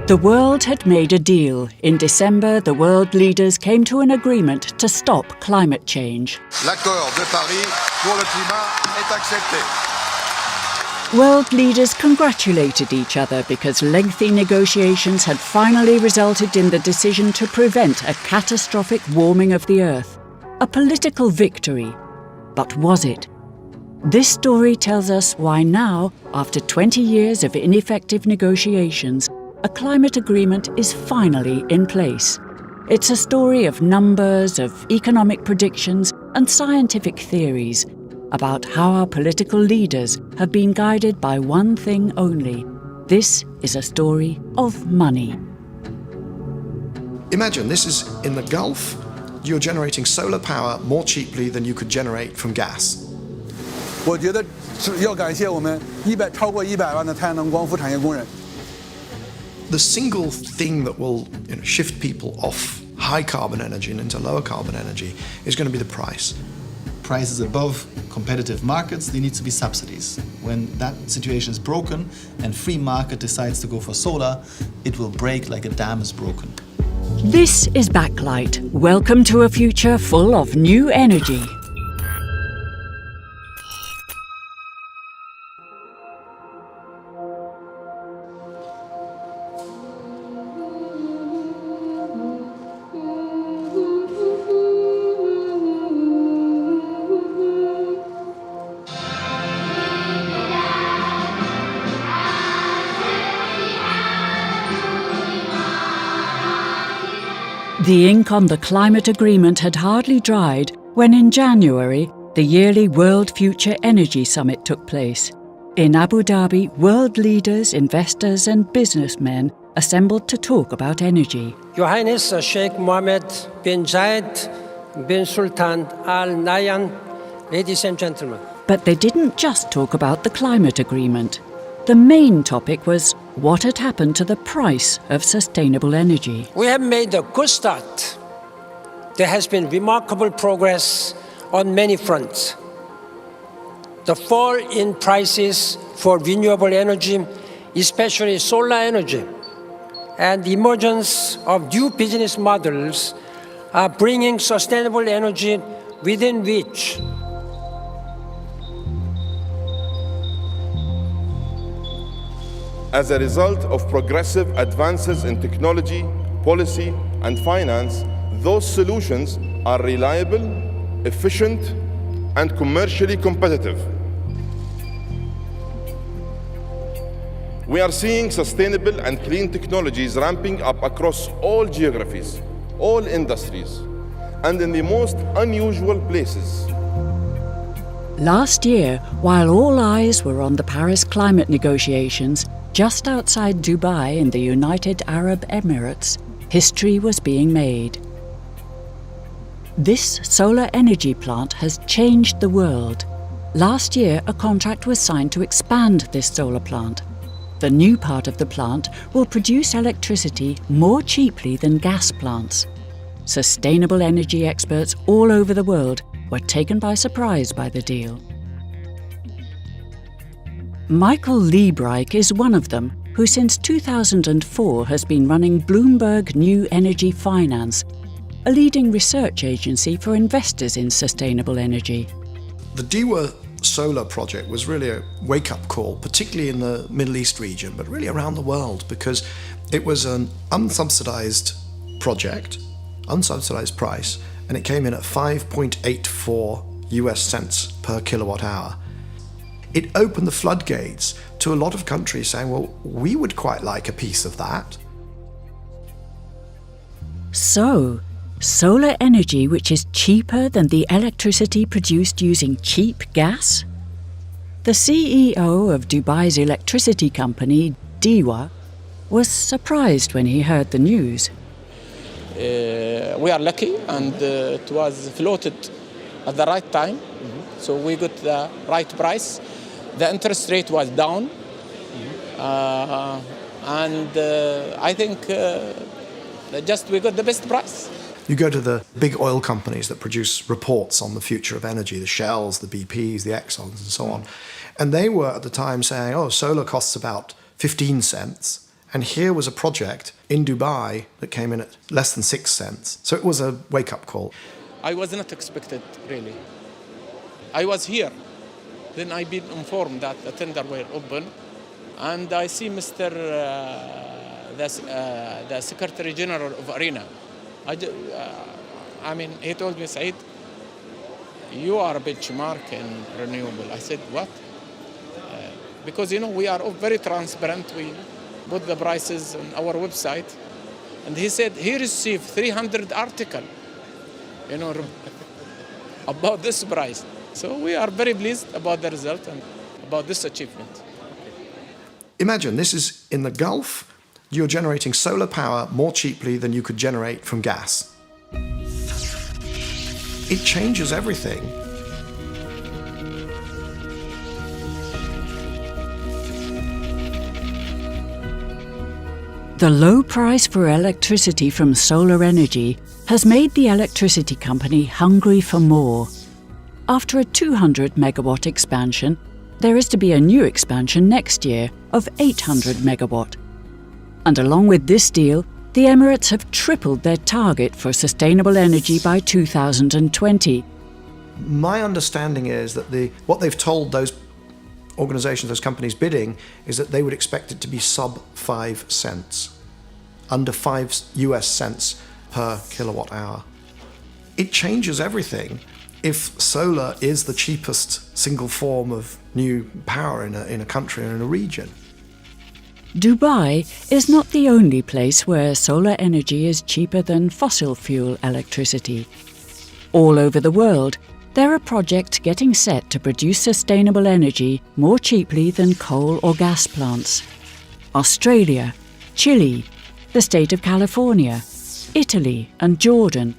The world had made a deal. In December, the world leaders came to an agreement to stop climate change. L'accord de Paris pour le climat est accepté. World leaders congratulated each other because lengthy negotiations had finally resulted in the decision to prevent a catastrophic warming of the Earth. A political victory. But was it? This story tells us why now, after 20 years of ineffective negotiations, a climate agreement is finally in place. It's a story of numbers, of economic predictions, and scientific theories about how our political leaders have been guided by one thing only. This is a story of money. Imagine this is in the Gulf. You're generating solar power more cheaply than you could generate from gas. 我觉得要感谢我们超过100万的太阳能光伏产业工人。 The single thing that will shift people off high carbon energy and into lower carbon energy is going to be the price. Prices above competitive markets, there needs to be subsidies. When that situation is broken and free market decides to go for solar, it will break like a dam is broken. This is Backlight. Welcome to a future full of new energy. The ink on the climate agreement had hardly dried when in January, the yearly World Future Energy Summit took place. In Abu Dhabi, world leaders, investors and businessmen assembled to talk about energy. Your Highness Sheikh Mohammed bin Zayed bin Sultan Al Nahyan, ladies and gentlemen. But they didn't just talk about the climate agreement. The main topic was what had happened to the price of sustainable energy. We have made a good start. There has been remarkable progress on many fronts. The fall in prices for renewable energy, especially solar energy, and the emergence of new business models are bringing sustainable energy within reach. As a result of progressive advances in technology, policy, and finance, those solutions are reliable, efficient, and commercially competitive. We are seeing sustainable and clean technologies ramping up across all geographies, all industries, and in the most unusual places. Last year, while all eyes were on the Paris climate negotiations, just outside Dubai in the United Arab Emirates, history was being made. This solar energy plant has changed the world. Last year, a contract was signed to expand this solar plant. The new part of the plant will produce electricity more cheaply than gas plants. Sustainable energy experts all over the world were taken by surprise by the deal. Michael Liebreich is one of them, who since 2004 has been running Bloomberg New Energy Finance, a leading research agency for investors in sustainable energy. The DEWA solar project was really a wake-up call, particularly in the Middle East region, but really around the world, because it was an unsubsidized project, unsubsidized price, and it came in at 5.84 US cents per kilowatt hour. It opened the floodgates to a lot of countries saying, well, we would quite like a piece of that. So, solar energy which is cheaper than the electricity produced using cheap gas? The CEO of Dubai's electricity company, DEWA, was surprised when he heard the news. We are lucky, and it was floated at the right time, so we got the right price. The interest rate was down, and I think just we got the best price. You go to the big oil companies that produce reports on the future of energy, the Shells, the BPs, the Exxons, and so on. And they were at the time saying, oh, solar costs about 15 cents. And here was a project in Dubai that came in at less than 6 cents. So it was a wake-up call. I was not expected, really. I was here. Then I've been informed that the tender were open. And I see Mr. The Secretary General of ARENA. He told me, Said, you are a benchmark in renewable. I said, what? Because, we are very transparent. We put the prices on our website. And he said he received 300 articles, about this price. So we are very pleased about the result and about this achievement. Imagine this is in the Gulf. You're generating solar power more cheaply than you could generate from gas. It changes everything. The low price for electricity from solar energy has made the electricity company hungry for more. After a 200 megawatt expansion, there is to be a new expansion next year of 800 megawatt. And along with this deal, the Emirates have tripled their target for sustainable energy by 2020. My understanding is that what they've told those organizations, those companies bidding, is that they would expect it to be sub 5 cents, under 5 US cents per kilowatt hour. It changes everything if solar is the cheapest single form of new power in a country or in a region. Dubai is not the only place where solar energy is cheaper than fossil fuel electricity. All over the world, there are projects getting set to produce sustainable energy more cheaply than coal or gas plants. Australia, Chile, the state of California, Italy and Jordan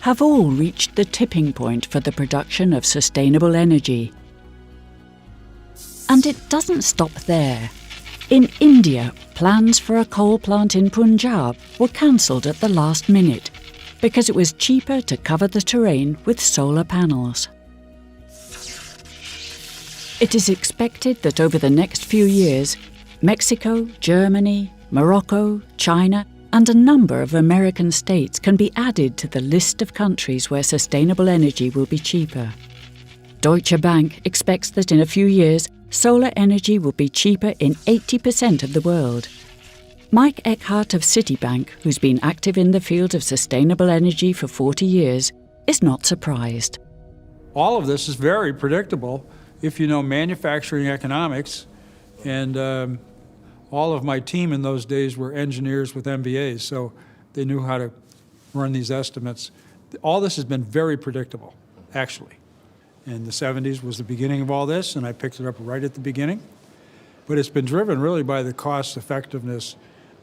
have all reached the tipping point for the production of sustainable energy. And it doesn't stop there. In India, plans for a coal plant in Punjab were cancelled at the last minute because it was cheaper to cover the terrain with solar panels. It is expected that over the next few years, Mexico, Germany, Morocco, China, and a number of American states can be added to the list of countries where sustainable energy will be cheaper. Deutsche Bank expects that in a few years, solar energy will be cheaper in 80% of the world. Mike Eckhart of Citibank, who's been active in the field of sustainable energy for 40 years, is not surprised. All of this is very predictable if you know manufacturing economics, and all of my team in those days were engineers with MBAs, so they knew how to run these estimates. All this has been very predictable, actually. And the 70s was the beginning of all this, and I picked it up right at the beginning. But it's been driven really by the cost effectiveness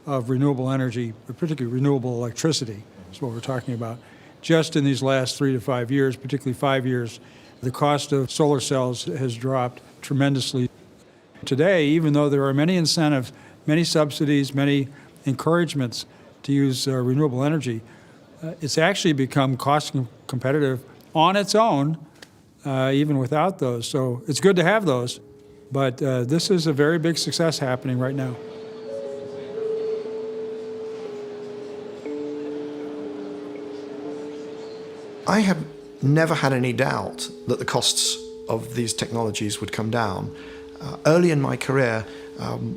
of renewable energy, particularly renewable electricity, is what we're talking about. Just in these last 3 to 5 years, particularly 5 years, the cost of solar cells has dropped tremendously. Today, even though there are many incentives, many subsidies, many encouragements to use renewable energy, it's actually become cost competitive on its own, even without those. So it's good to have those, but this is a very big success happening right now. I have never had any doubt that the costs of these technologies would come down. Early in my career,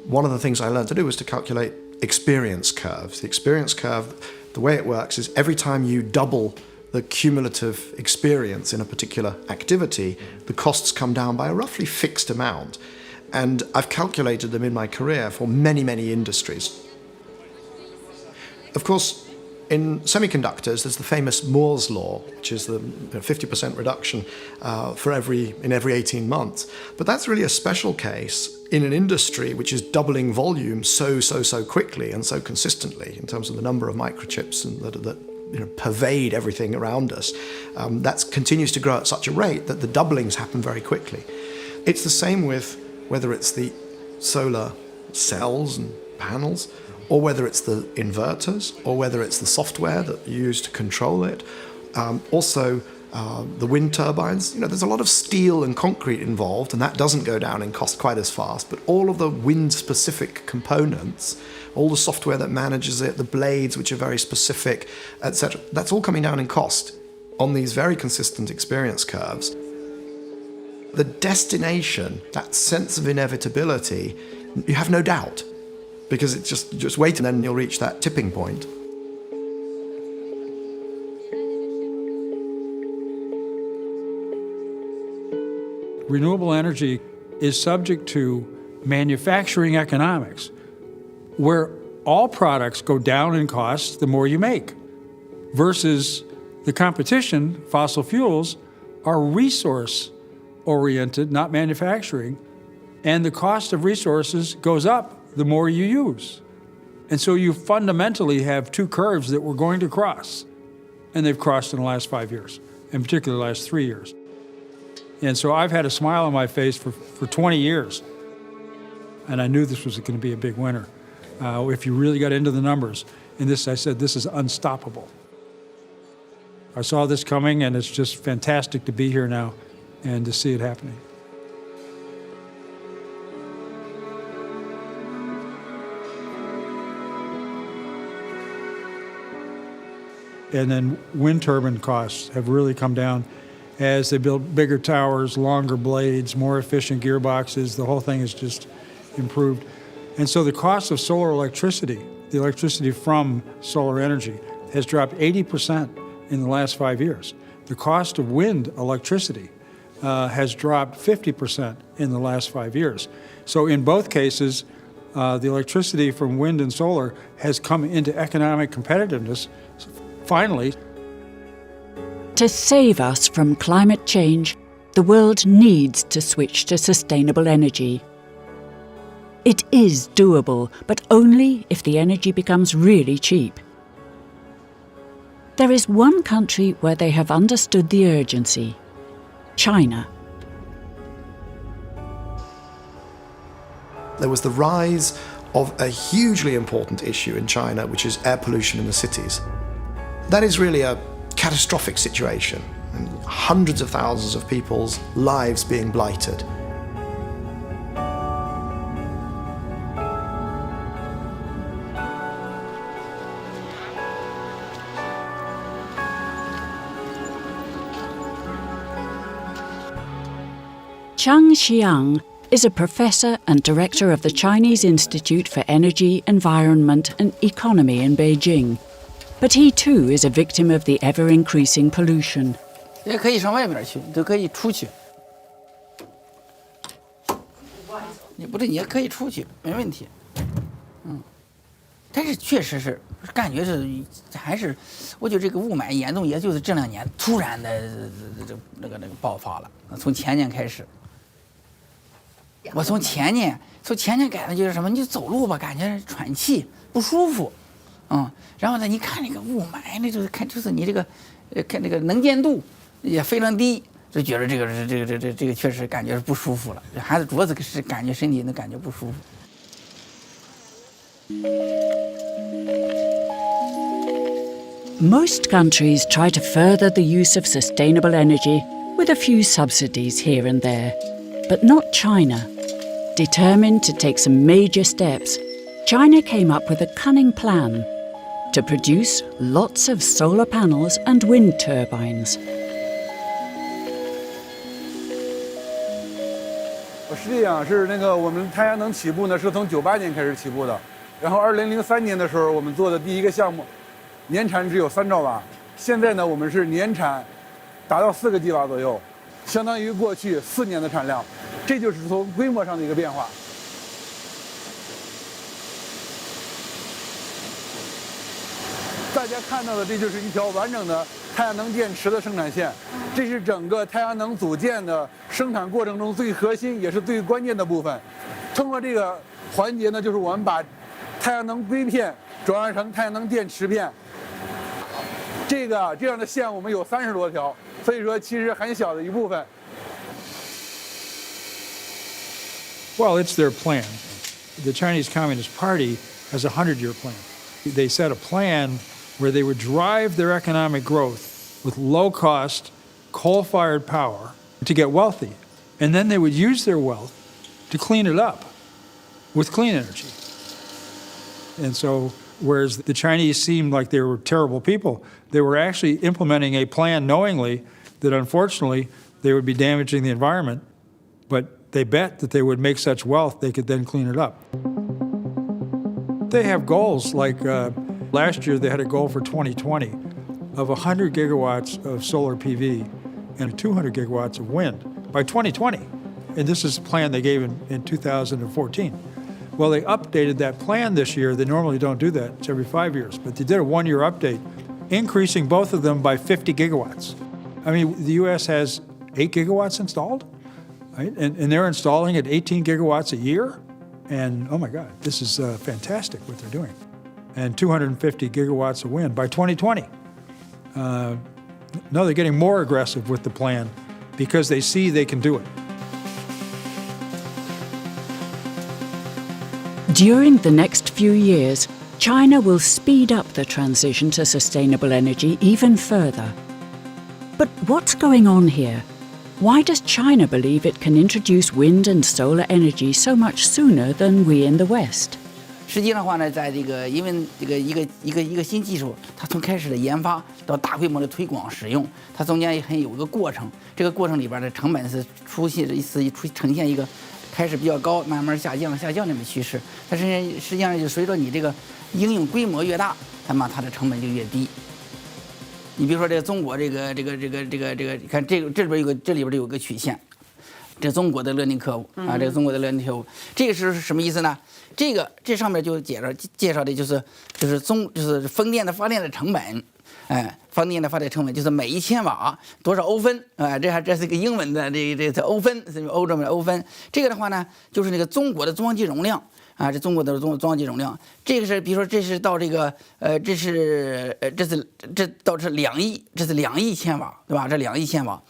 one of the things I learned to do was to calculate experience curves. The experience curve, the way it works is every time you double the cumulative experience in a particular activity, the costs come down by a roughly fixed amount. And I've calculated them in my career for many, many industries. Of course, in semiconductors, there's the famous Moore's law, which is the 50% reduction in every 18 months. But that's really a special case in an industry which is doubling volume so quickly and so consistently in terms of the number of microchips and that pervade everything around us. That continues to grow at such a rate that the doublings happen very quickly. It's the same with whether it's the solar cells and panels or whether it's the inverters, or whether it's the software that you use to control it. Also, the wind turbines, there's a lot of steel and concrete involved, and that doesn't go down in cost quite as fast. But all of the wind-specific components, all the software that manages it, the blades, which are very specific, etc., that's all coming down in cost on these very consistent experience curves. The destination, that sense of inevitability, you have no doubt, because it's just wait and then you'll reach that tipping point. Renewable energy is subject to manufacturing economics, where all products go down in cost the more you make, versus the competition, fossil fuels, are resource-oriented, not manufacturing, and the cost of resources goes up the more you use. And so you fundamentally have two curves that we're going to cross, and they've crossed in the last 5 years, in particular the last 3 years. And so I've had a smile on my face for 20 years. And I knew this was going to be a big winner. If you really got into the numbers. And this, I said, this is unstoppable. I saw this coming, and it's just fantastic to be here now and to see it happening. And then wind turbine costs have really come down as they build bigger towers, longer blades, more efficient gearboxes. The whole thing has just improved. And so the cost of solar electricity, the electricity from solar energy, has dropped 80% in the last 5 years. The cost of wind electricity has dropped 50% in the last 5 years. So in both cases, the electricity from wind and solar has come into economic competitiveness, finally. To save us from climate change, the world needs to switch to sustainable energy. It is doable, but only if the energy becomes really cheap. There is one country where they have understood the urgency: China. There was the rise of a hugely important issue in China, which is air pollution in the cities. That is really a catastrophic situation, and hundreds of thousands of people's lives being blighted. Chang Xiang is a professor and director of the Chinese Institute for Energy, Environment and Economy in Beijing. But he too is a victim of the ever-increasing pollution. 也可以上外面去，都可以出去。你不对，你也可以出去，没问题。但是确实是感觉是还是，我觉得这个雾霾严重，也就是这2年突然的那个爆发了。从前年开始，我从前年感觉就是什么，你走路吧，感觉喘气不舒服。然后呢，你看那个雾霾，那就是你这个，看那个能见度也非常低，就觉得这个确实感觉是不舒服了。还是主要是感觉身体能感觉不舒服。Most countries try to further the use of sustainable energy with a few subsidies here and there, but not China. Determined to take some major steps, China came up with a cunning plan to produce lots of solar panels and wind turbines. 实际上是我们太阳能起步呢，是从98年开始起步的，然后2003年的时候，我们做的第一个项目，年产只有3兆瓦，现在呢，我们是年产达到4个吉瓦左右，相当于过去4年的产量，这就是从规模上的一个变化。 大家看到的，这就是一条完整的太阳能电池的生产线，这是整个太阳能组件的生产过程中最核心也是最关键的部分。通过这个环节呢，就是我们把太阳能硅片转换成太阳能电池片。这样的线我们有30多条，所以说其实很小的一部分。 Well, it's their plan. The Chinese Communist Party as a 100-year plan. They set a plan where they would drive their economic growth with low-cost, coal-fired power to get wealthy. And then they would use their wealth to clean it up with clean energy. And so, whereas the Chinese seemed like they were terrible people, they were actually implementing a plan knowingly that unfortunately they would be damaging the environment, but they bet that they would make such wealth they could then clean it up. They have goals like last year they had a goal for 2020 of 100 gigawatts of solar PV and 200 gigawatts of wind by 2020. And this is a plan they gave in 2014. Well, they updated that plan this year. They normally don't do that. It's every 5 years. But they did a one-year update, increasing both of them by 50 gigawatts. I mean, the U.S. has 8 gigawatts installed, right? And they're installing at 18 gigawatts a year. And, oh, my God, this is fantastic what they're doing. And 250 gigawatts of wind by 2020. No, they're getting more aggressive with the plan because they see they can do it. During the next few years, China will speed up the transition to sustainable energy even further. But what's going on here? Why does China believe it can introduce wind and solar energy so much sooner than we in the West? 实际上的话呢，在这个因为这个一个新技术，它从开始的研发到大规模的推广使用，它中间也很有一个过程。这个过程里边的成本是呈现一个开始比较高，慢慢下降这么趋势。但是实际上就随着你这个应用规模越大，它的成本就越低。你比如说这个中国这个，你看这里边有个曲线。这中国的learning curve啊，这个中国的learning curve，这个是什么意思呢？这上面就介绍的就是风电的发电的成本，发电的发电成本就是每1000瓦多少欧分啊？这是个英文的这欧分，是欧洲的欧分。这个的话呢，就是那个中国的装机容量啊，这中国的装机容量。这个是比如说这是到这个这到这2亿，这是2亿千瓦，对吧？这2亿千瓦。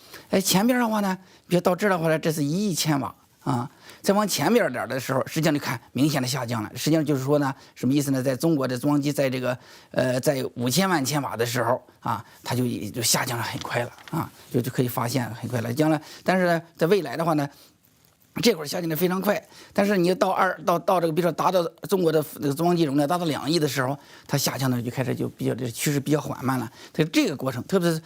前边的话呢，比如到这儿的话呢，这是1亿千瓦啊。再往前边点的时候，实际上你看明显的下降了。实际上就是说呢，什么意思呢？在中国的装机在这个在5000万千瓦的时候啊，它就下降了很快了啊，就可以发现很快了。将来，但是呢，在未来的话呢，这会儿下降的非常快。但是你到这个，比如说达到中国的这个装机容量达到2亿的时候，它下降的就开始就比较这趋势比较缓慢了。这个过程，特别是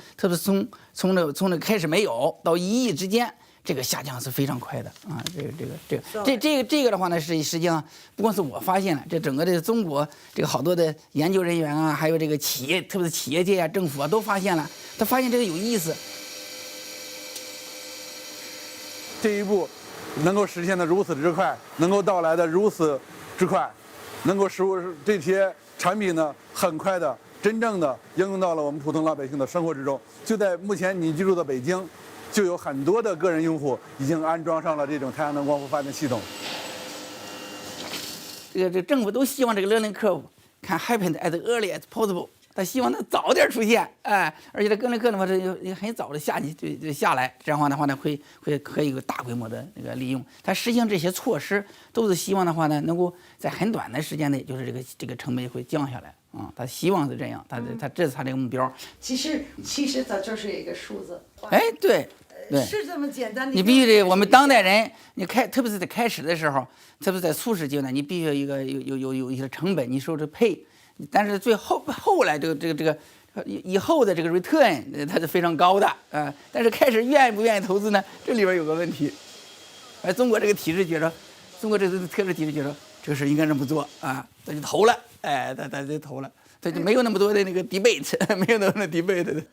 从那个开始没有到1亿之间。这个下降是非常快的啊！这个的话呢，实际上不光是我发现了，这整个的中国这个好多的研究人员啊，还有这个企业，特别是企业界啊、政府啊，都发现了。他发现这个有意思。这一步能够实现的如此之快，能够到来的如此之快，能够使这些产品呢，很快的、真正的应用到了我们普通老百姓的生活之中。就在目前你居住的北京。就有很多的个人用户已经安装上了这种太阳能光伏发电系统。这政府都希望这个learning curve can happen as early as possible， 他希望它早点出现，而且这learning curve的话，这就很早的就下来，这样的话呢，可以有大规模的那个利用。它实际上这些措施都是希望的话呢，能够在很短的时间内，就是这个成本会降下来。他希望是这样，这是他这个目标。其实它就是一个数字。对，是这么简单的。你必须得，我们当代人，特别是在开始的时候，特别是在初始阶段，你必须有一些成本，你收着配。但是最后来这个以后的这个 return 它是非常高的但是开始愿不愿意投资呢？这里边有个问题。中国这个体制觉得，中国这个特殊体制觉得这个事应该这么做啊，他就投了。他就投了，他就没有那么多的那个 debate， 没有那么多 debate 的。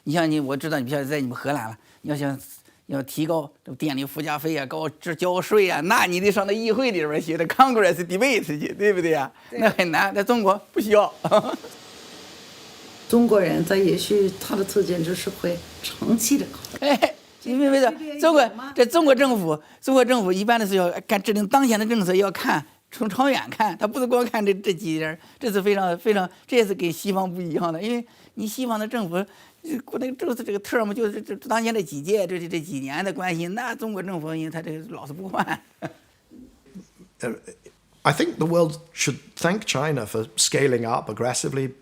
你像我知道你像在你们荷兰了，要提高电力附加费啊，交税啊，那你得上到议会里边去，的 Congress debate 去，对不对呀？那很难，在中国不需要。中国人他也许他的特点就是会长期的考虑。因为中国政府一般的是要制定当前的政策，要看。从长远看，他不是光看这几年，这是非常，这也是跟西方不一样的。因为你西方的政府，国内就是这个 term 就是当前这几届，这几年的关系，那中国政府因为他这个老是不换。I think the world should thank China for scaling up aggressively.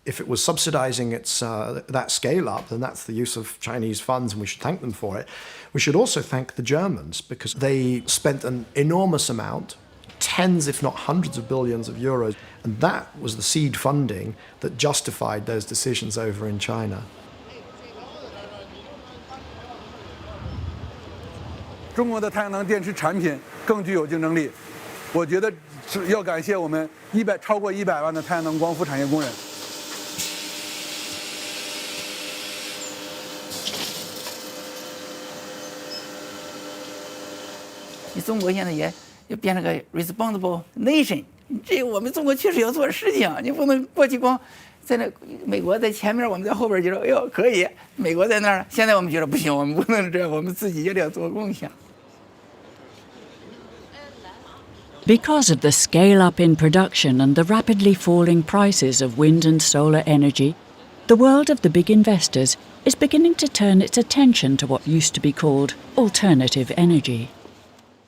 If it was subsidizing that scale up, then that's the use of Chinese funds, and we should thank them for it. We should also thank the Germans, because they spent an enormous amount, tens if not hundreds of billions of euros, and that was the seed funding that justified those decisions over in China. 中国的太阳能电池产品更具有竞争力，我觉得是要感谢我们超过100万的太阳能光伏产业工人。你中国现在也变成个 responsible nation， 这个我们中国确实要做事情，你不能过去光在那美国在前面，我们在后边觉得哎呦可以，美国在那儿，现在我们觉得不行，我们不能这样，我们自己也得做贡献。 Because of the scale-up in production and the rapidly falling prices of wind and solar energy, the world of the big investors is beginning to turn its attention to what used to be called alternative energy.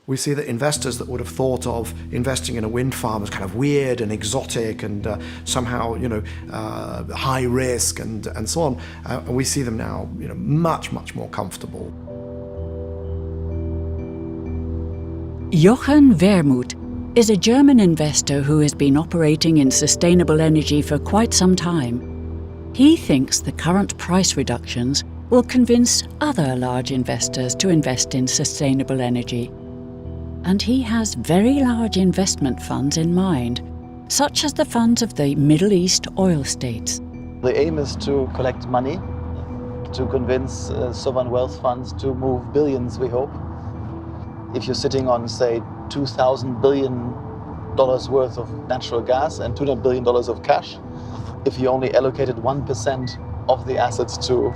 We see that investors that would have thought of investing in a wind farm as kind of weird and exotic and somehow, high risk and so on, and we see them now, much, much more comfortable. Jochen Wermuth is a German investor who has been operating in sustainable energy for quite some time. He thinks the current price reductions will convince other large investors to invest in sustainable energy. And he has very large investment funds in mind, such as the funds of the Middle East oil states. The aim is to collect money, to convince sovereign wealth funds to move billions, we hope. If you're sitting on, say, $2,000 billion worth of natural gas and $200 billion of cash, if you only allocated 1% of the assets to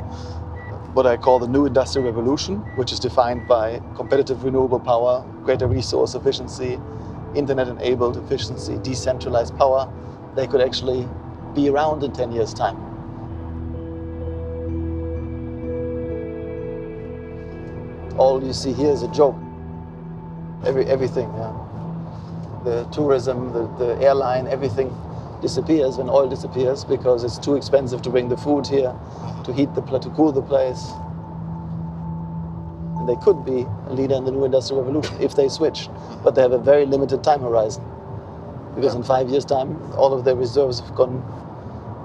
what I call the new industrial revolution, which is defined by competitive renewable power, greater resource efficiency, internet-enabled efficiency, decentralized power, they could actually be around in 10 years' time. All you see here is a joke. Everything, yeah. The tourism, the airline, everything disappears when oil disappears because it's too expensive to bring the food here, to heat to cool the place. And they could be a leader in the new industrial revolution if they switch, but they have a very limited time horizon. Because in 5 years' time, all of their reserves have gone,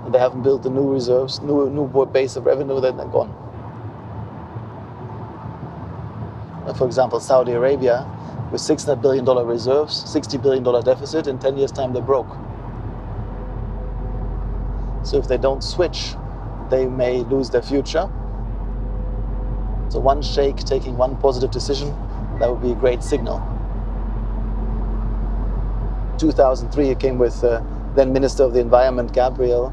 and they haven't built the new reserves, new base of revenue, then they're gone. For example, Saudi Arabia, with $600 billion reserves, $60 billion deficit, in 10 years' time they're broke. So if they don't switch, they may lose their future. So one sheikh taking one positive decision, that would be a great signal. 2003, he came with then Minister of the Environment, Gabriel,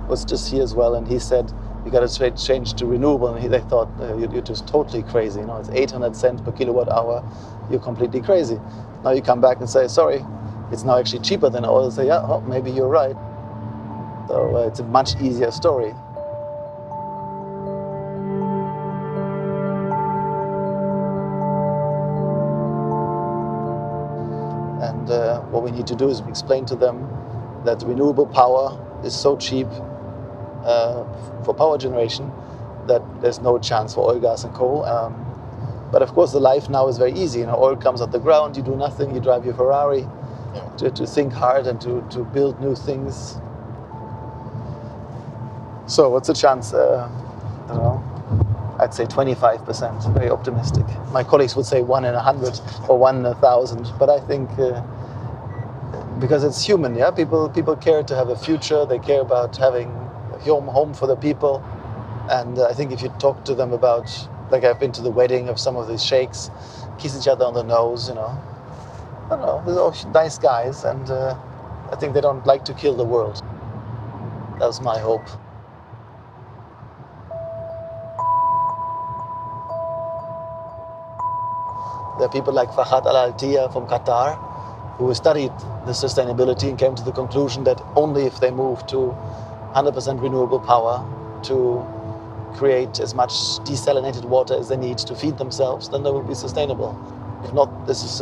was just here as well, and he said, you got to change to renewable, and they thought, you're just totally crazy, it's 800 cents per kilowatt hour, you're completely crazy. Now you come back and say, sorry, it's now actually cheaper than oil, and say, yeah, oh, maybe you're right. So it's a much easier story. And what we need to do is explain to them that renewable power is so cheap for power generation that there's no chance for oil, gas and coal. But of course the life now is very easy. Oil comes out the ground, you do nothing, you drive your Ferrari. To think hard and to build new things. So what's the chance? I don't know. I'd say 25%, very optimistic. My colleagues would say 1 in 100 or 1 in 1,000, but I think because it's human, yeah? People care to have a future, they care about having a home for the people. And I think if you talk to them about, like I've been to the wedding of some of these sheikhs, kiss each other on the nose, I don't know, they're all nice guys, and I think they don't like to kill the world. That's my hope. There are people like Fahad Al-Altiyah from Qatar who studied the sustainability and came to the conclusion that only if they move to 100% renewable power to create as much desalinated water as they need to feed themselves, then they will be sustainable. If not, this is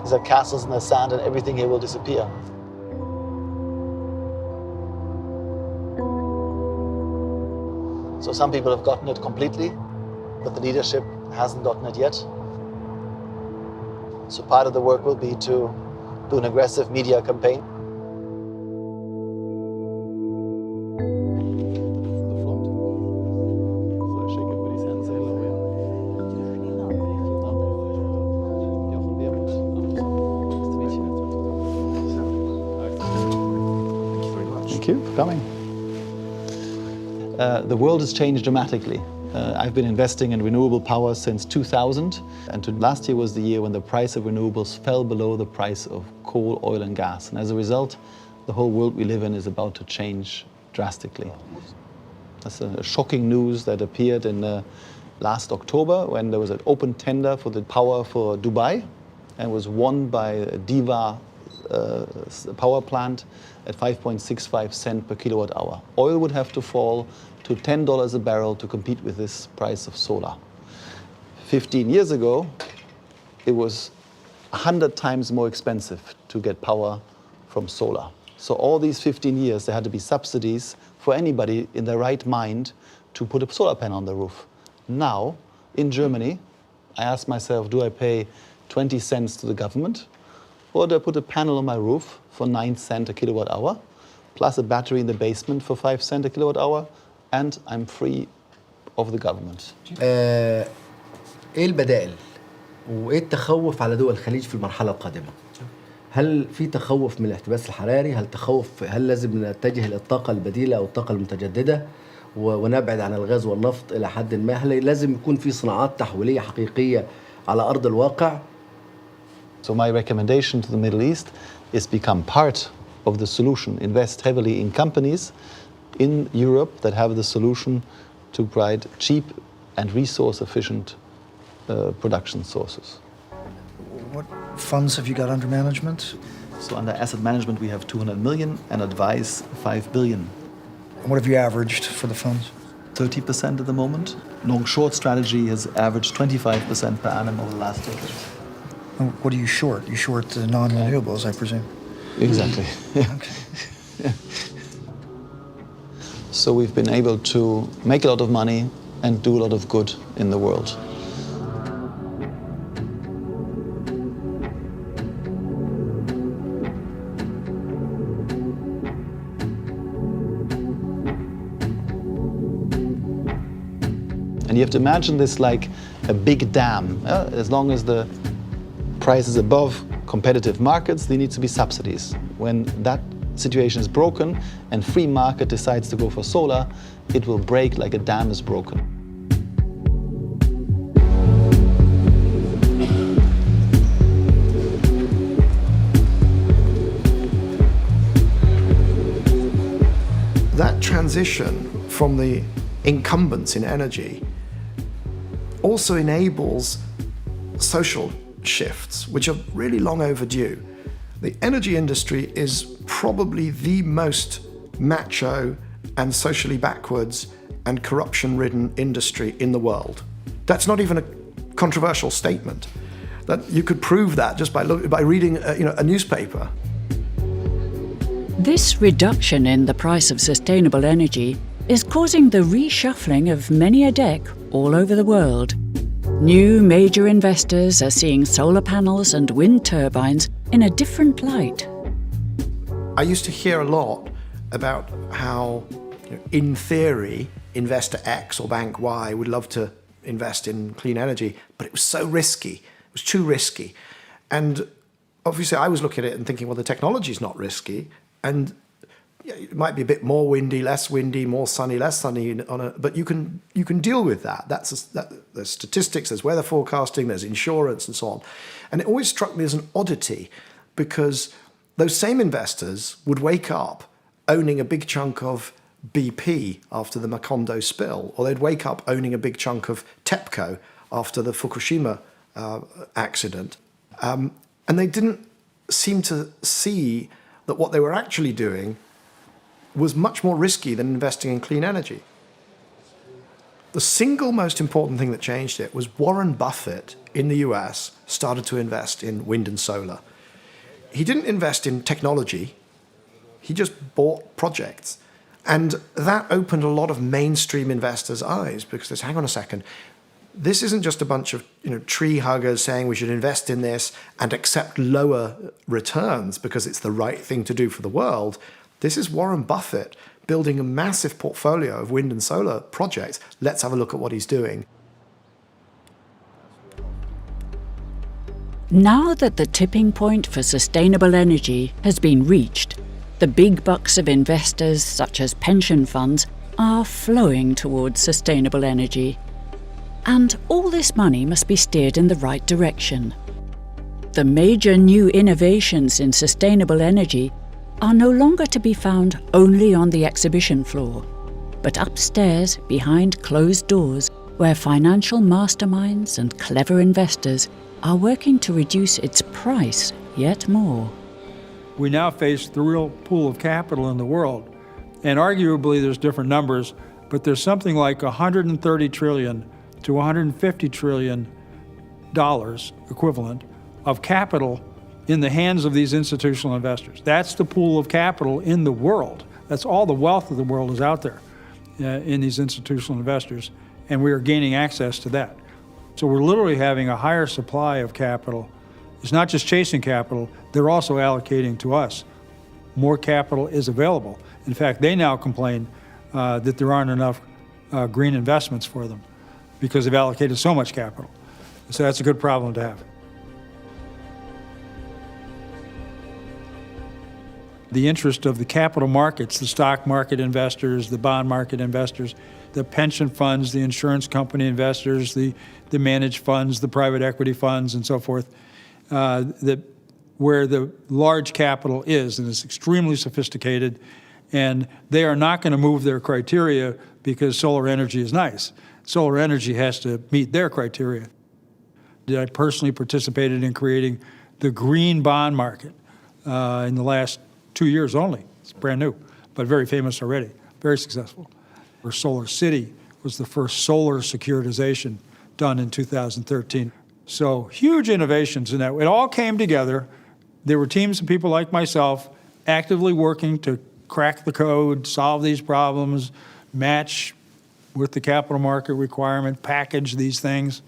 These are castles in the sand and everything here will disappear. So some people have gotten it completely, but the leadership hasn't gotten it yet. So part of the work will be to do an aggressive media campaign. Thank you for coming. The world has changed dramatically. I've been investing in renewable power since 2000, and last year was the year when the price of renewables fell below the price of coal, oil and gas. And as a result, the whole world we live in is about to change drastically. That's a shocking news that appeared in last October when there was an open tender for the power for Dubai and was won by Diva power plant at 5.65 cents per kilowatt hour. Oil would have to fall to $10 a barrel to compete with this price of solar. 15 years ago, it was 100 times more expensive to get power from solar. So all these 15 years, there had to be subsidies for anybody in their right mind to put a solar panel on the roof. Now, in Germany, I ask myself, do I pay 20 cents to the government? Or do I put a panel on my roof for 9 cents a kilowatt hour, plus a battery in the basement for 5 cents a kilowatt hour, and I'm free of the government? ايه البدائل وايه التخوف على دول الخليج في المرحله القادمه؟ هل في تخوف من الاحتباس الحراري؟ هل لازم نتجه للطاقه البديله او الطاقه المتجدده ونبعد عن الغاز والنفط الى حد ما؟ هل لازم يكون في صناعات تحويليه حقيقيه على ارض الواقع؟ So my recommendation to the Middle East is become part of the solution. Invest heavily in companies in Europe that have the solution to provide cheap and resource-efficient production sources. What funds have you got under management? So under asset management, we have 200 million and advise 5 billion. And what have you averaged for the funds? 30% at the moment. Long-short strategy has averaged 25% per annum over the last decade. And what are you short? You short the non-renewables, I presume. Exactly. Okay. So we've been able to make a lot of money and do a lot of good in the world. And you have to imagine this like a big dam. As long as the price is above competitive markets, there needs to be subsidies. When that situation is broken and free market decides to go for solar, it will break like a dam is broken. That transition from the incumbents in energy also enables social shifts, which are really long overdue. The energy industry is probably the most macho and socially backwards and corruption-ridden industry in the world. That's not even a controversial statement. That you could prove that just by reading a newspaper. This reduction in the price of sustainable energy is causing the reshuffling of many a deck all over the world. New major investors are seeing solar panels and wind turbines in a different light. I used to hear a lot about how, in theory, investor X or bank Y would love to invest in clean energy, but it was so risky. It was too risky. And obviously I was looking at it and thinking, well, the technology's not risky, and it might be a bit more windy, less windy, more sunny, less sunny, but you can deal with that. There's statistics, there's weather forecasting, there's insurance and so on. And it always struck me as an oddity because those same investors would wake up owning a big chunk of BP after the Macondo spill, or they'd wake up owning a big chunk of TEPCO after the Fukushima accident. And they didn't seem to see that what they were actually doing was much more risky than investing in clean energy. The single most important thing that changed it was Warren Buffett in the US started to invest in wind and solar. He didn't invest in technology, he just bought projects. And that opened a lot of mainstream investors' eyes because they said, hang on a second, this isn't just a bunch of tree huggers saying we should invest in this and accept lower returns because it's the right thing to do for the world. This is Warren Buffett building a massive portfolio of wind and solar projects. Let's have a look at what he's doing. Now that the tipping point for sustainable energy has been reached, the big bucks of investors, such as pension funds, are flowing towards sustainable energy. And all this money must be steered in the right direction. The major new innovations in sustainable energy are no longer to be found only on the exhibition floor, but upstairs behind closed doors where financial masterminds and clever investors are working to reduce its price yet more. We now face the real pool of capital in the world. And arguably there's different numbers, but there's something like 130 trillion to 150 trillion dollars equivalent of capital in the hands of these institutional investors. That's the pool of capital in the world. That's all the wealth of the world is out there in these institutional investors, and we are gaining access to that. So we're literally having a higher supply of capital. It's not just chasing capital, they're also allocating to us. More capital is available. In fact, they now complain that there aren't enough green investments for them because they've allocated so much capital. So that's a good problem to have. The interest of the capital markets, the stock market investors, the bond market investors, the pension funds, the insurance company investors, the managed funds, the private equity funds, and so forth, where the large capital is, and it's extremely sophisticated, and they are not going to move their criteria because solar energy is nice. Solar energy has to meet their criteria. I personally participated in creating the green bond market in the last 2 years only. It's brand new, but very famous already, very successful. Where Solar City was the first solar securitization done in 2013. So huge innovations in that. It all came together. There were teams of people like myself actively working to crack the code, solve these problems, match with the capital market requirement, package these things.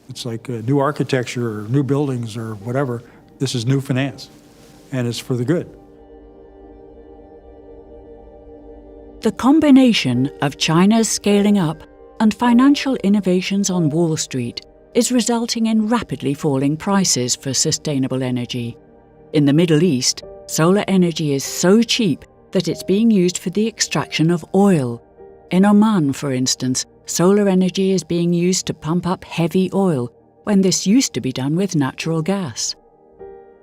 It's like new architecture or new buildings or whatever. This is new finance, and it's for the good. The combination of China's scaling up and financial innovations on Wall Street is resulting in rapidly falling prices for sustainable energy. In the Middle East, solar energy is so cheap that it's being used for the extraction of oil. In Oman, for instance, solar energy is being used to pump up heavy oil when this used to be done with natural gas.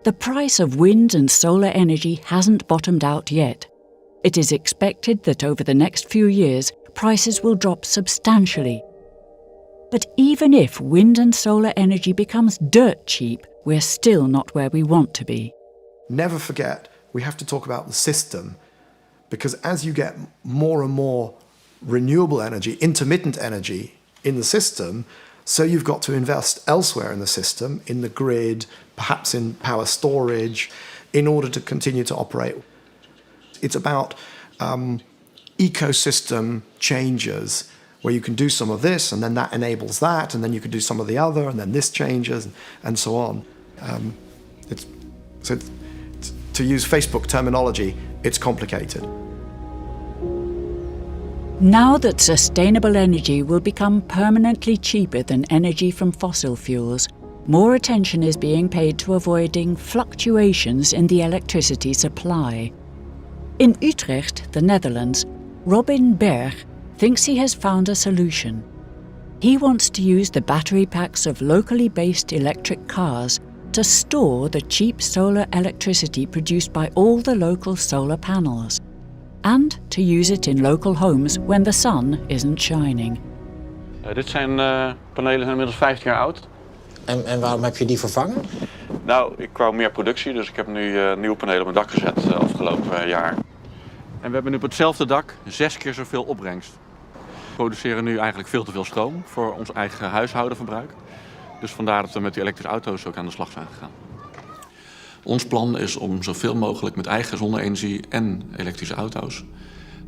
The price of wind and solar energy hasn't bottomed out yet. It is expected that over the next few years, prices will drop substantially. But even if wind and solar energy becomes dirt cheap, we're still not where we want to be. Never forget, we have to talk about the system, because as you get more and more renewable energy, intermittent energy in the system, so you've got to invest elsewhere in the system, in the grid, perhaps in power storage, in order to continue to operate. It's about ecosystem changes where you can do some of this and then that enables that, and then you can do some of the other, and then this changes, and so on. To use Facebook terminology, it's complicated. Now that sustainable energy will become permanently cheaper than energy from fossil fuels, more attention is being paid to avoiding fluctuations in the electricity supply. In Utrecht, the Netherlands, Robin Berg thinks he has found a solution. He wants to use the battery packs of locally based electric cars to store the cheap solar electricity produced by all the local solar panels, and to use it in local homes when the sun isn't shining. Dit zijn panelen zijn inmiddels 15 jaar oud. En waarom heb je die vervangen? Nou, ik wou meer productie, dus ik heb nu nieuwe panelen op mijn dak gezet afgelopen jaar. En we hebben nu op hetzelfde dak 6 keer zoveel opbrengst. We produceren nu eigenlijk veel te veel stroom voor ons eigen huishoudenverbruik. Dus vandaar dat we met die elektrische auto's ook aan de slag zijn gegaan. Ons plan is om zoveel mogelijk met eigen zonne-energie en elektrische auto's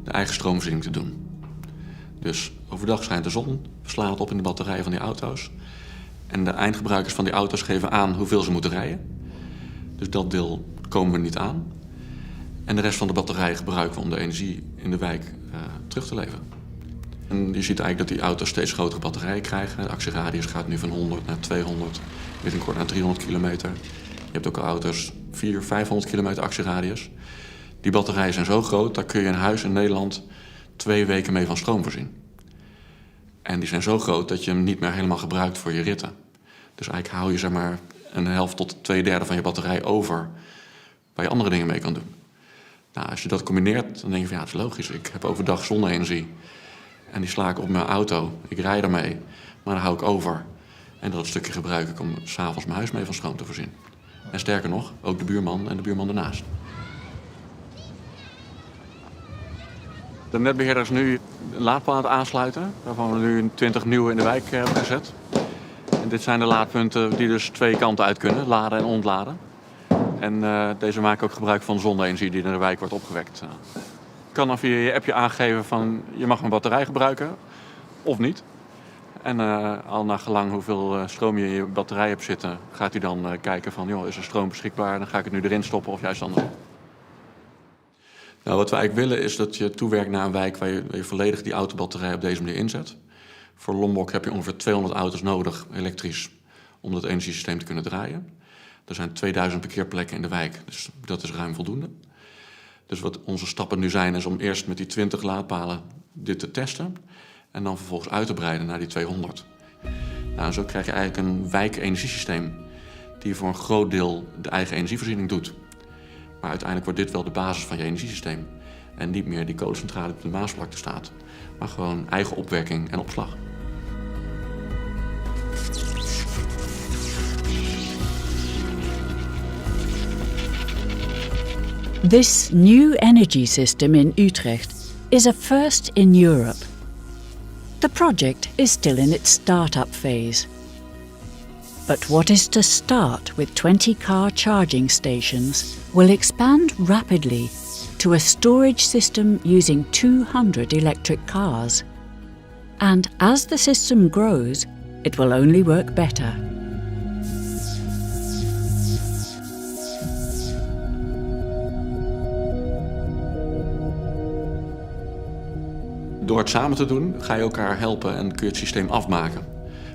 de eigen stroomvoorziening te doen. Dus overdag schijnt de zon, we slaan het op in de batterijen van die auto's. En de eindgebruikers van die auto's geven aan hoeveel ze moeten rijden. Dus dat deel komen we niet aan. En de rest van de batterij gebruiken we om de energie in de wijk terug te leveren. En je ziet eigenlijk dat die auto's steeds grotere batterijen krijgen. De actieradius gaat nu van 100 naar 200, binnenkort naar 300 kilometer. Je hebt ook al auto's 400, 500 kilometer actieradius. Die batterijen zijn zo groot, daar kun je een huis in Nederland 2 weken mee van stroom voorzien. En die zijn zo groot dat je hem niet meer helemaal gebruikt voor je ritten. Dus eigenlijk hou je zeg maar een helft tot 2/3 van je batterij over waar je andere dingen mee kan doen. Nou, als je dat combineert, dan denk je van ja, het is logisch. Ik heb overdag zonne-energie en die sla ik op mijn auto. Ik rij ermee, maar dan hou ik over. En dat stukje gebruik ik om 's avonds mijn huis mee van stroom te voorzien. En sterker nog, ook de buurman en de buurman ernaast. De netbeheerder is nu een laadpaal aan het aansluiten, waarvan we nu 20 nieuwe in de wijk hebben gezet. En dit zijn de laadpunten die dus 2 kanten uit kunnen, laden en ontladen. En deze maken ook gebruik van zonne-energie die in de wijk wordt opgewekt. Je kan dan via je appje aangeven van je mag mijn batterij gebruiken of niet. En al naar gelang hoeveel stroom je in je batterij hebt zitten, gaat hij dan kijken van joh, is er stroom beschikbaar, dan ga ik het nu erin stoppen of juist andersom. Nou, wat we eigenlijk willen is dat je toewerkt naar een wijk waar je volledig die autobatterij op deze manier inzet. Voor Lombok heb je ongeveer 200 auto's nodig, elektrisch, om dat energiesysteem te kunnen draaien. Er zijn 2000 parkeerplekken in de wijk, dus dat is ruim voldoende. Dus wat onze stappen nu zijn, is om eerst met die 20 laadpalen dit te testen en dan vervolgens uit te breiden naar die 200. Nou, zo krijg je eigenlijk een wijkenergiesysteem die voor een groot deel de eigen energievoorziening doet. Maar uiteindelijk wordt dit wel de basis van je energiesysteem. En niet meer die kolencentrale op de Maasvlakte staat. Maar gewoon eigen opwekking en opslag. This new energy system in Utrecht is a first in Europe. The project is still in its start-up phase. But what is to start with 20 car charging stations will expand rapidly to a storage system using 200 electric cars. And as the system grows, it will only work better. Door het samen te doen ga je elkaar helpen en kun je het systeem afmaken.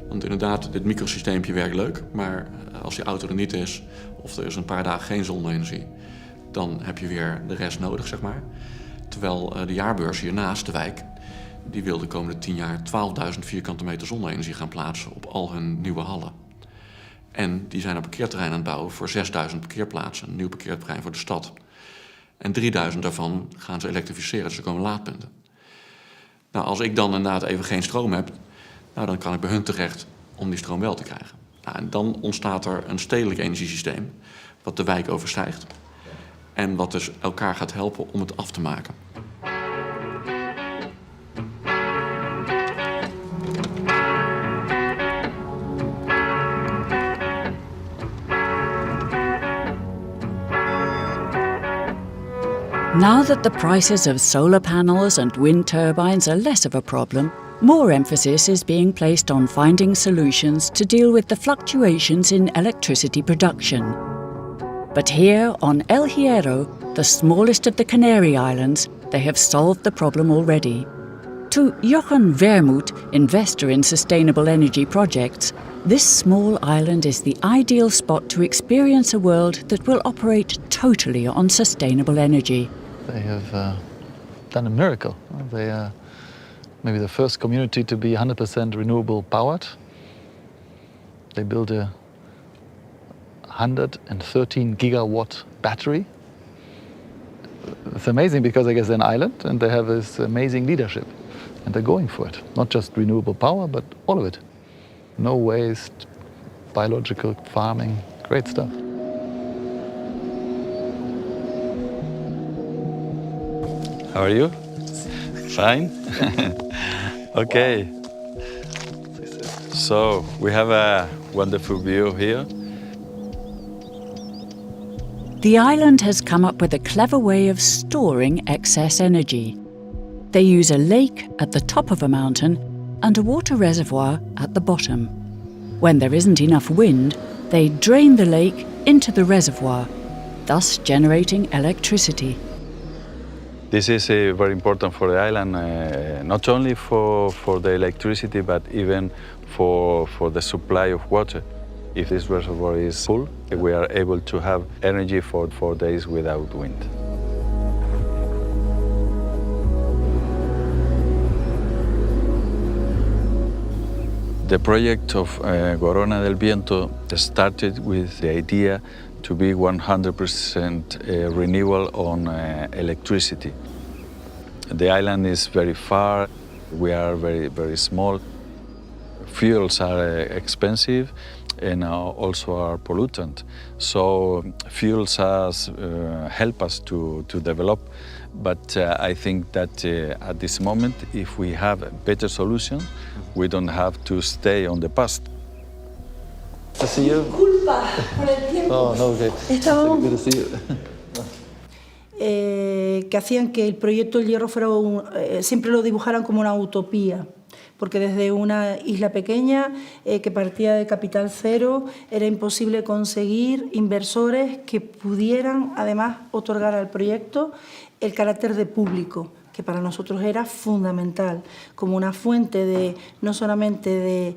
Want inderdaad, dit microsysteempje werkt leuk, maar als die auto er niet is of er is een paar dagen geen zonne-energie, dan heb je weer de rest nodig, zeg maar. Terwijl de jaarbeurs hier naast de wijk, die wil de komende 10 jaar 12.000 vierkante meter zonne-energie gaan plaatsen op al hun nieuwe hallen. En die zijn een parkeerterrein aan het bouwen voor 6.000 parkeerplaatsen, een nieuw parkeerterrein voor de stad. En 3.000 daarvan gaan ze elektrificeren, dus er komen laadpunten. Nou, als ik dan inderdaad even geen stroom heb, nou, dan kan ik bij hun terecht om die stroom wel te krijgen. Nou, en dan ontstaat er een stedelijk energiesysteem wat de wijk overstijgt. En wat dus elkaar gaat helpen om het af te maken. Now that the prices of solar panels and wind turbines are less of a problem, more emphasis is being placed on finding solutions to deal with the fluctuations in electricity production. But here on El Hierro, the smallest of the Canary Islands, they have solved the problem already. To Jochen Vermouth, investor in sustainable energy projects, this small island is the ideal spot to experience a world that will operate totally on sustainable energy. They have done a miracle. They are maybe the first community to be 100% renewable powered. They built a 113 gigawatt battery. It's amazing because I guess they're an island and they have this amazing leadership. And they're going for it. Not just renewable power, but all of it. No waste, biological farming, great stuff. How are you? Fine. Okay. So we have a wonderful view here. The island has come up with a clever way of storing excess energy. They use a lake at the top of a mountain and a water reservoir at the bottom. When there isn't enough wind, they drain the lake into the reservoir, thus generating electricity. This is very important for the island, not only for the electricity, but even for the supply of water. If this reservoir is full, we are able to have energy for 4 days without wind. The project of Corona del Viento started with the idea to be 100% renewable on electricity. The island is very far, we are very, very small. Fuels are expensive and also are pollutant. So fuels help us to develop, but I think that at this moment, if we have a better solution, we don't have to stay on the past. To see you. Disculpa por el tiempo. Oh, no, okay. Estábamos... Good to see you. Que hacían que el proyecto del hierro fuera siempre lo dibujaran como una utopía, porque desde una isla pequeña que partía de capital cero era imposible conseguir inversores que pudieran además otorgar al proyecto el carácter de público, que para nosotros era fundamental, como una fuente de no solamente de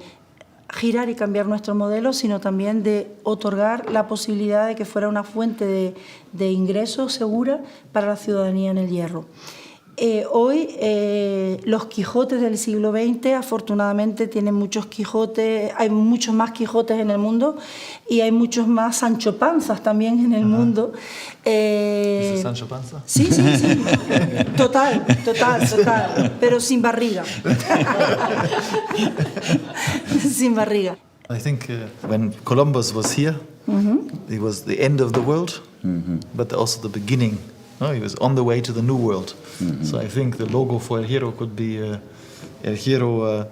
girar y cambiar nuestro modelo, sino también de otorgar la posibilidad de que fuera una fuente de ingresos segura para la ciudadanía en el hierro. Hoy los Quijotes del siglo XX afortunadamente tienen muchos Quijotes, hay muchos más Quijotes en el mundo y hay muchos más Sancho Panzas también en el mundo. ¿Es Sancho Panza? Sí, sí, sí, total, pero sin barriga. Sin barriga. I think when Columbus was here, it was the end of the world, but also the beginning. No, he was on the way to the new world. So I think the logo for El Hierro could be El Hierro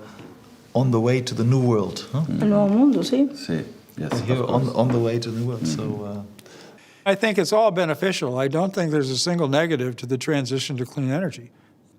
on the way to the new world. Huh? El nuevo mundo, sí. Sí, yes, El Hierro on the way to the new world. So. I think it's all beneficial. I don't think there's a single negative to the transition to clean energy.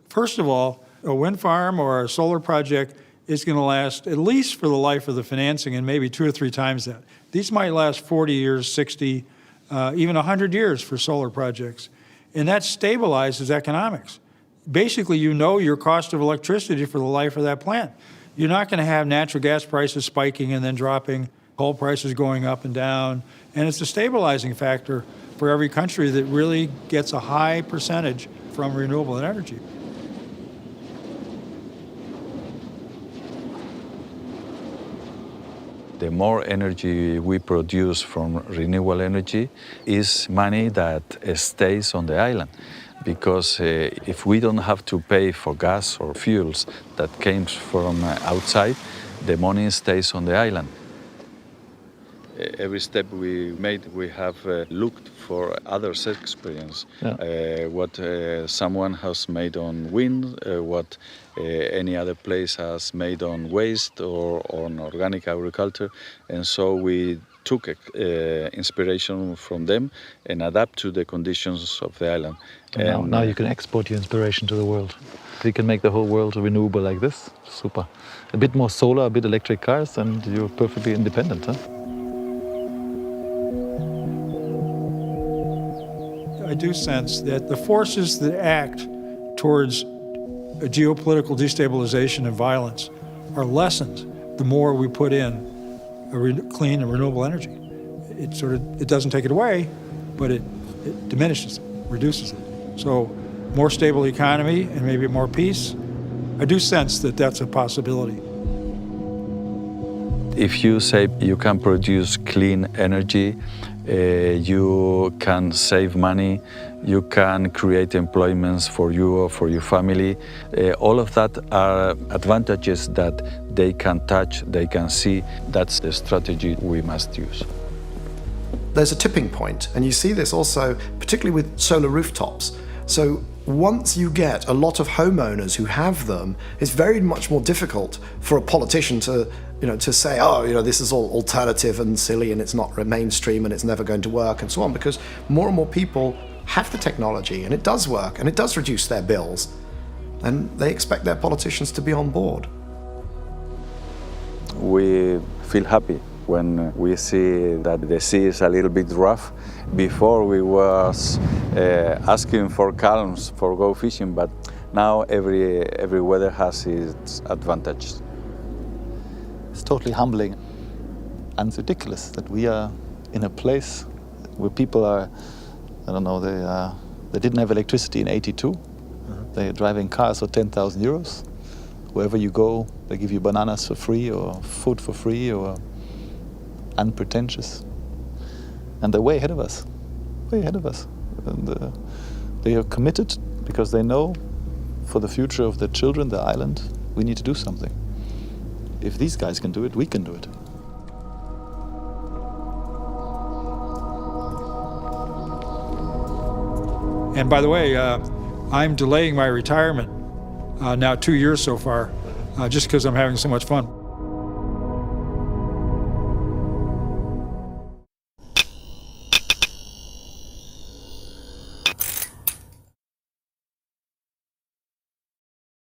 First of all, a wind farm or a solar project is going to last at least for the life of the financing and maybe 2 or 3 times that. These might last 40 years, 60, even 100 years for solar projects. And that stabilizes economics. Basically, you know your cost of electricity for the life of that plant. You're not going to have natural gas prices spiking and then dropping, coal prices going up and down. And it's a stabilizing factor for every country that really gets a high percentage from renewable energy. The more energy we produce from renewable energy is money that stays on the island. Because if we don't have to pay for gas or fuels that came from outside, the money stays on the island. Every step we made, we have looked for others' experience. Yeah. What someone has made on wind, what any other place has made on waste or on organic agriculture. And so we took inspiration from them and adapt to the conditions of the island. And now you can export your inspiration to the world. You can make the whole world renewable like this. Super. A bit more solar, a bit electric cars, and you're perfectly independent, huh? I do sense that the forces that act towards a geopolitical destabilization and violence are lessened the more we put in clean and renewable energy. It doesn't take it away, but it diminishes it, reduces it. So more stable economy and maybe more peace. I do sense that that's a possibility. If you say you can produce clean energy, you can save money, you can create employments for you or for your family. All of that are advantages that they can touch, they can see. That's the strategy we must use. There's a tipping point, and you see this also particularly with solar rooftops. So once you get a lot of homeowners who have them, it's very much more difficult for a politician to to say, this is all alternative and silly and it's not mainstream and it's never going to work and so on, because more and more people have the technology and it does work and it does reduce their bills, and they expect their politicians to be on board. We feel happy when we see that the sea is a little bit rough. Before we was asking for calms for go fishing, but now every weather has its advantage. It's totally humbling and ridiculous that we are in a place where people are, they didn't have electricity in '82. They are driving cars for 10,000 euros. Wherever you go, they give you bananas for free or food for free or unpretentious. And they're way ahead of us, way ahead of us. And they are committed because they know for the future of their children, the island, we need to do something. If these guys can do it, we can do it. And by the way, I'm delaying my retirement now 2 years so far, just because I'm having so much fun.